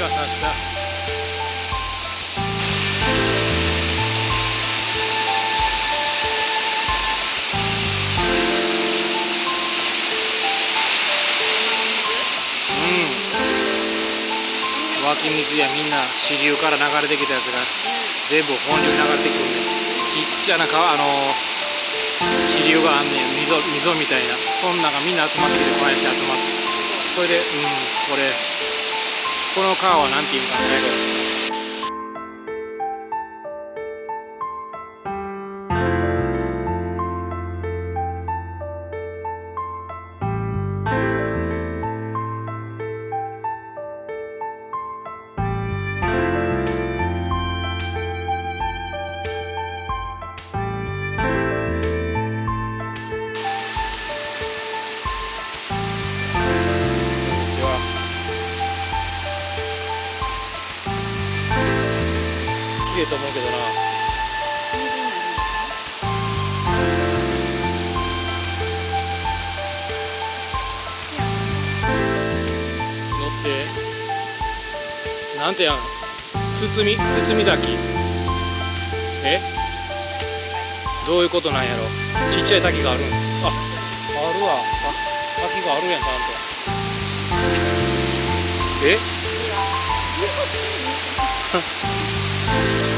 がさした。湧き水やみんな支流から流れてきたやつが全部本流に流れてくるんで、ちっちゃな川支流があんねん、溝みたいな、そんなんがみんな集まってきて、林集まって、それでこの川はなんていうんかね。綺麗と思うけどな。乗ってなんてやん、包み炊き、どういうことなんやろ。ちっちゃい滝があるん、あるわ、滝があるやん、ちゃんと。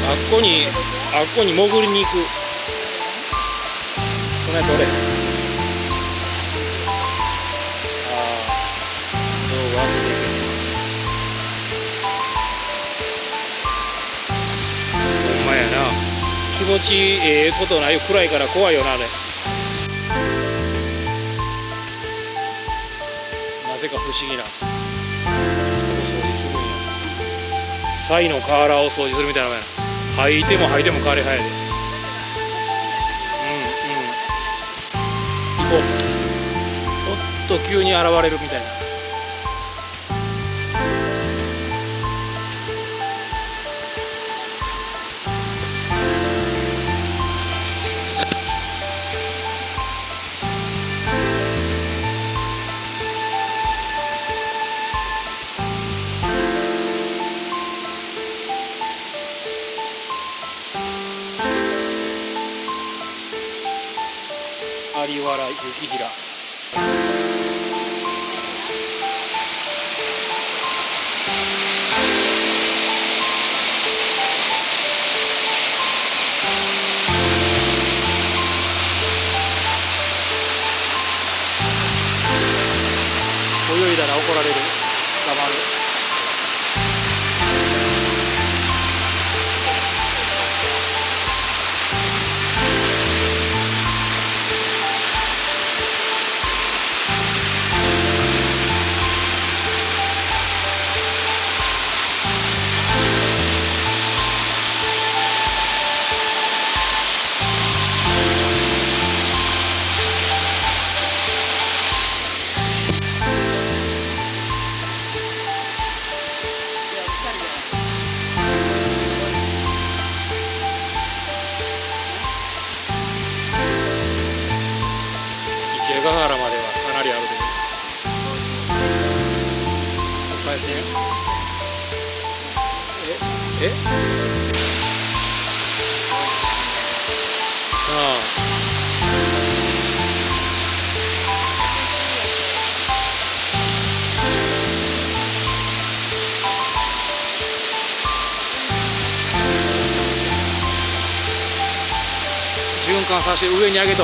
あっこに潜りに行く。これどれ？どうわっていく。持ちことないよ。暗いから怖いよなあれ。なぜか不思議なお掃除するんや。サイの瓦を掃除するみたいなもんや。履いても履いても変わり早いで。行こう。おっと急に現れるみたいな。有原幸平。泳いだら怒られる。黙る。市ヶ原まではかなりあるで。押さえて。えああ。循環させて上に上げと。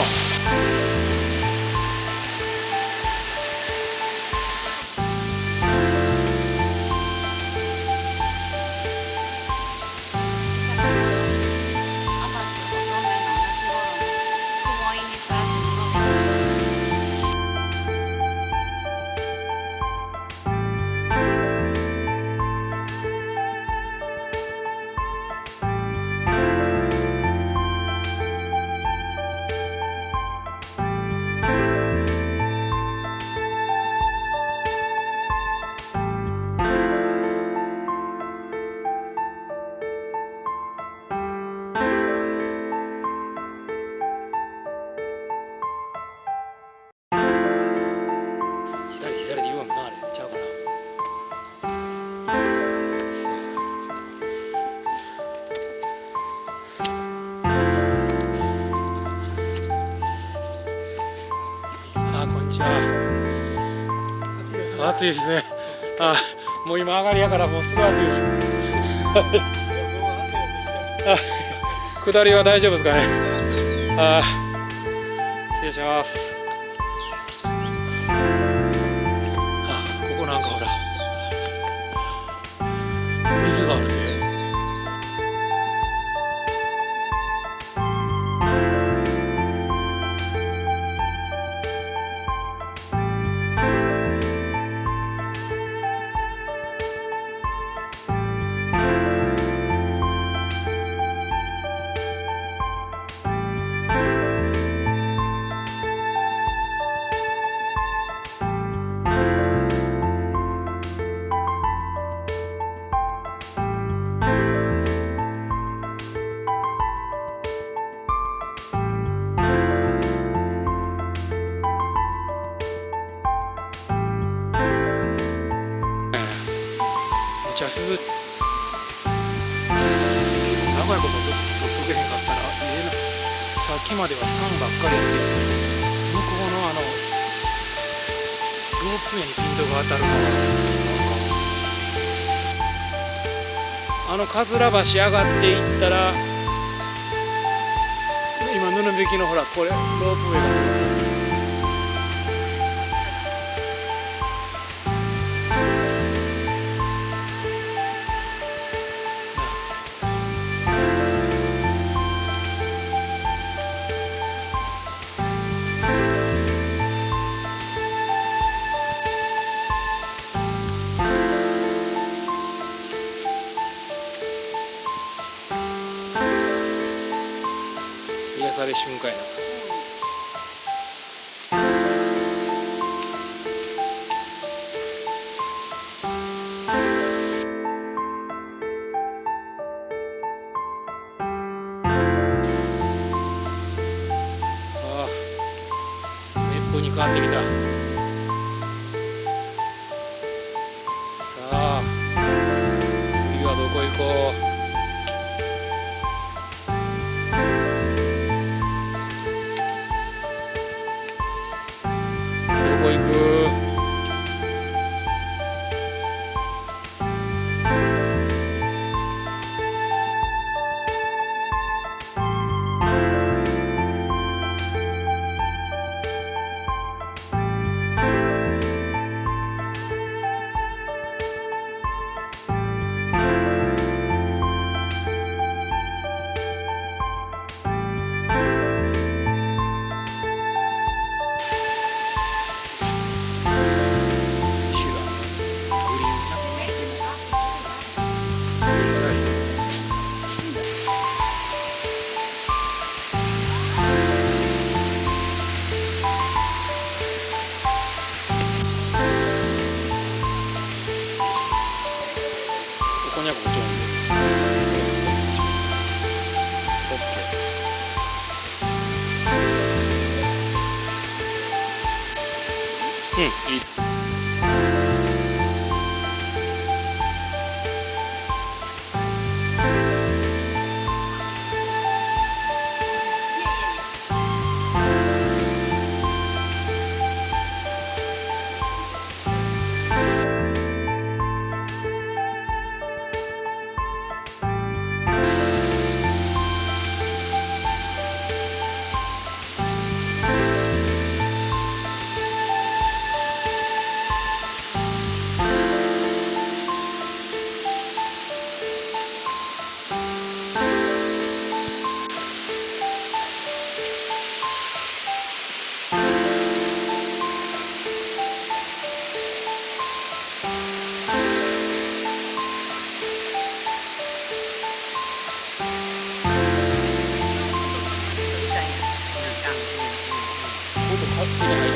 左で言わんなあれちゃうかな。あ、こんにちは。暑いですね。あ、もう今上がりやからもうすぐ暑いです。あ、下りは大丈夫ですかね。あ、失礼します。なんかほら水があるで。茶涼長いこと取っとけへんかったらさっきまでは酸ばっかりやって向こうのロープウェイにピントが当たるからかずら橋上がっていったら今布引きのほらこれロープウェイがされ瞬間やな。ああ、熱風に変わってきた。さあ次はどこ行こう。どこ行く？ここにはこっちもオッケー。いい。勝手に入